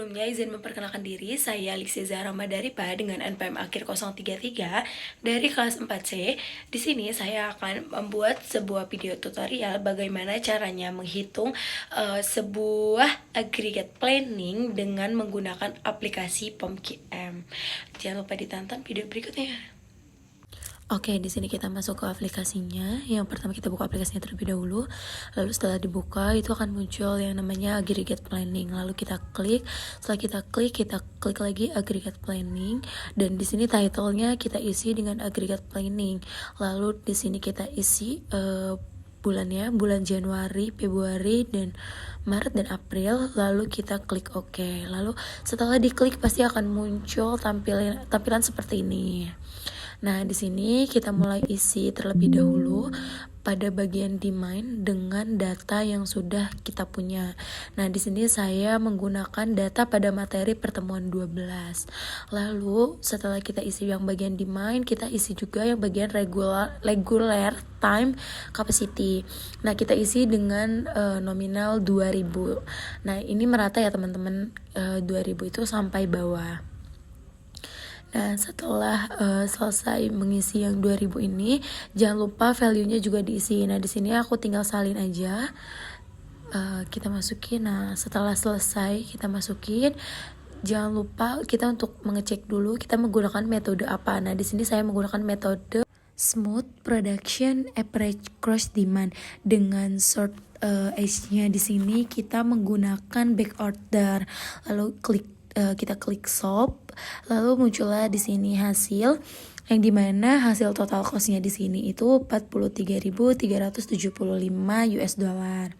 Sebelumnya izin memperkenalkan diri, saya Lixia Zahra Madaripa dengan NPM akhir 033 dari kelas 4C. Di sini saya akan membuat sebuah video tutorial bagaimana caranya menghitung sebuah aggregate planning dengan menggunakan aplikasi POMQM. Jangan lupa ditonton video berikutnya. Oke, di sini kita masuk ke aplikasinya. Yang pertama kita buka aplikasinya terlebih dahulu. Lalu setelah dibuka itu akan muncul yang namanya aggregate planning. Lalu kita klik. Setelah kita klik lagi aggregate planning. Dan di sini title-nya kita isi dengan aggregate planning. Lalu di sini kita isi bulannya, bulan Januari, Februari, dan Maret dan April. Lalu kita klik OK. Lalu setelah diklik pasti akan muncul tampilan seperti ini. Nah, di sini kita mulai isi terlebih dahulu pada bagian demand dengan data yang sudah kita punya. Nah, di sini saya menggunakan data pada materi pertemuan 12. Lalu, setelah kita isi yang bagian demand, kita isi juga yang bagian regular time capacity. Nah, kita isi dengan nominal 2000. Nah, ini merata ya teman-teman, 2000 itu sampai bawah. Nah, setelah selesai mengisi yang 2000 ini, jangan lupa value-nya juga diisi. Nah, di sini aku tinggal salin aja. Kita masukin. Nah, setelah selesai kita masukin. Jangan lupa kita untuk mengecek dulu kita menggunakan metode apa. Nah, di sini saya menggunakan metode Smooth Production Average Cross Demand dengan short edge-nya. Di sini kita menggunakan back order. Lalu kita klik solve, lalu muncullah di sini hasil yang dimana hasil total cost-nya di sini itu 43.375 US dollar.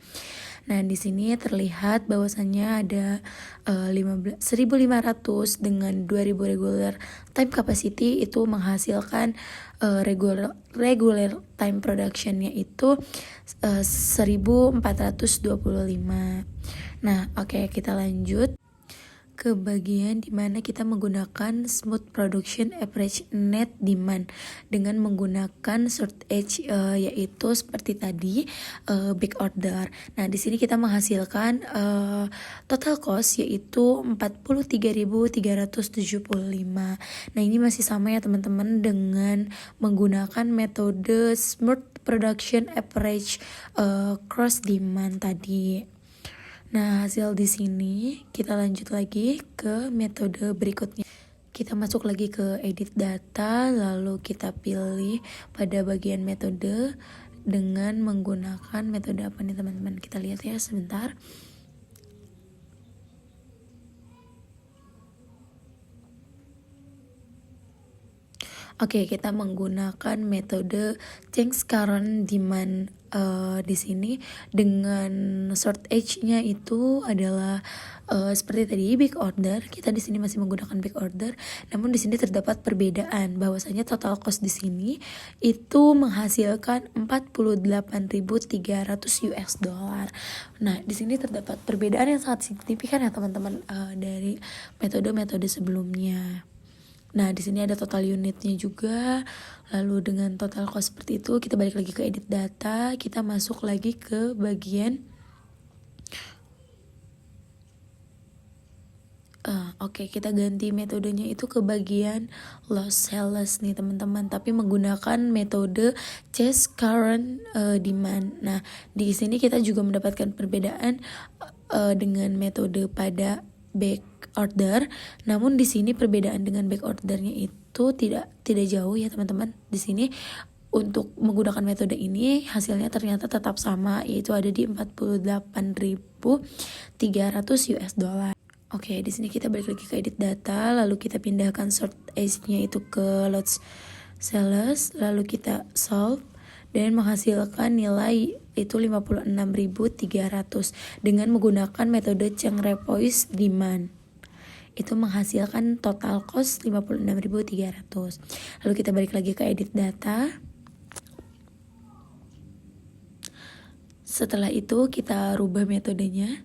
Nah, di sini terlihat bahwasannya ada 1.500 dengan 2.000 regular time capacity itu menghasilkan regular time production-nya itu 1.425. Nah, oke, kita lanjut ke bagian dimana kita menggunakan Smooth Production Average Net Demand dengan menggunakan short edge yaitu seperti tadi back order. Nah, di sini kita menghasilkan total cost yaitu 43.375. Nah, ini masih sama ya teman-teman dengan menggunakan metode Smooth Production Average Cross Demand tadi. Nah, hasil di sini kita lanjut lagi ke metode berikutnya. Kita masuk lagi ke edit data, lalu kita pilih pada bagian metode dengan menggunakan metode apa nih teman-teman. Kita lihat ya sebentar. Oke, kita menggunakan metode change current demand di sini dengan short edge-nya itu adalah seperti tadi back order. Kita di sini masih menggunakan back order, namun di sini terdapat perbedaan bahwasanya total cost di sini itu menghasilkan 48.300 US dollar. Nah, di sini terdapat perbedaan yang sangat signifikan ya teman-teman dari metode-metode sebelumnya. Nah, di sini ada total unitnya juga. Lalu dengan total cost seperti itu, kita balik lagi ke edit data. Kita masuk lagi ke bagian Oke, kita ganti metodenya itu ke bagian loss sales nih teman-teman, tapi menggunakan metode chase current demand. Nah, di sini kita juga mendapatkan perbedaan dengan metode pada back order. Namun di sini perbedaan dengan back ordernya itu tidak jauh ya teman-teman. Di sini untuk menggunakan metode ini hasilnya ternyata tetap sama, yaitu ada di 48.300 US dollar. Oke, di sini kita balik lagi ke edit data, lalu kita pindahkan short edge-nya itu ke loss sales, lalu kita solve dan menghasilkan nilai itu 56.300 dengan menggunakan metode Chang-Repois demand. Itu menghasilkan total cost 56.300. Lalu kita balik lagi ke edit data. Setelah itu kita rubah metodenya.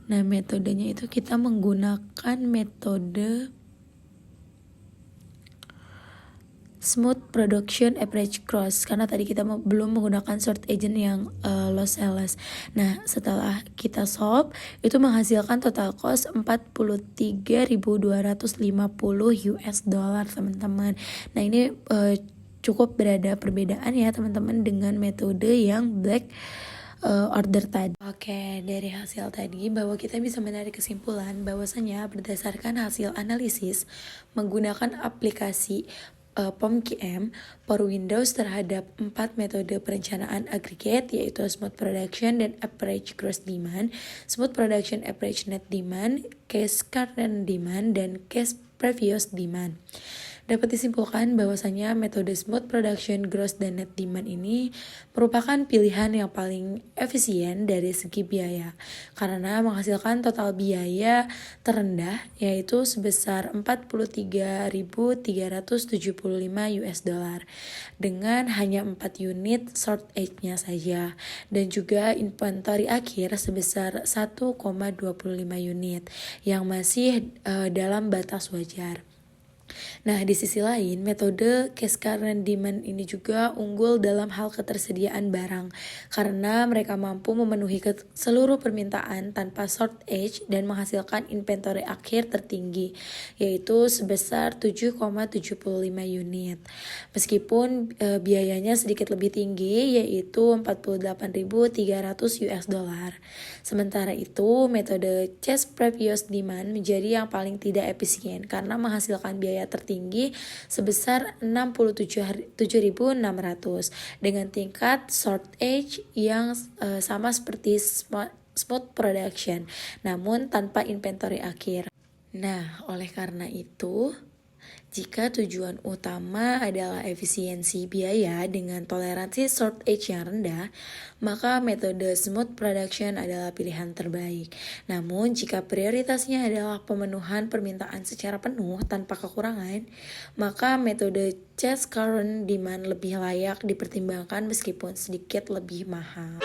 Nah, metodenya itu kita menggunakan metode smooth production average cross, karena tadi kita belum menggunakan short agent yang lossless. Nah, setelah kita solve itu menghasilkan total cost 43.250 US dollar, teman-teman. Nah, ini cukup berada perbedaan ya teman-teman dengan metode yang black order tadi. Oke, dari hasil tadi bahwa kita bisa menarik kesimpulan bahwasanya berdasarkan hasil analisis menggunakan aplikasi POMQM for Windows terhadap 4 metode perencanaan aggregate, yaitu Smooth Production dan Average Gross Demand, Smooth Production Average Net Demand, Case Current Demand, dan Case Previous Demand. Dapat disimpulkan bahwasanya metode Smooth Production, Gross, dan Net Demand ini merupakan pilihan yang paling efisien dari segi biaya karena menghasilkan total biaya terendah yaitu sebesar 43.375 US dollar dengan hanya 4 unit short age-nya saja dan juga inventory akhir sebesar 1,25 unit yang masih dalam batas wajar. Nah, di sisi lain, metode Case Current Demand ini juga unggul dalam hal ketersediaan barang karena mereka mampu memenuhi seluruh permintaan tanpa short age dan menghasilkan inventory akhir tertinggi yaitu sebesar 7,75 unit. Meskipun biayanya sedikit lebih tinggi yaitu 48.300 US dollar. Sementara itu, metode Case Previous Demand menjadi yang paling tidak efisien karena menghasilkan biaya tertinggi sebesar 67.600 dengan tingkat short age yang sama seperti Smooth Production namun tanpa inventory akhir. Nah, oleh karena itu jika tujuan utama adalah efisiensi biaya dengan toleransi short age yang rendah, maka metode Smooth Production adalah pilihan terbaik. Namun, jika prioritasnya adalah pemenuhan permintaan secara penuh tanpa kekurangan, maka metode Case Current Demand lebih layak dipertimbangkan meskipun sedikit lebih mahal.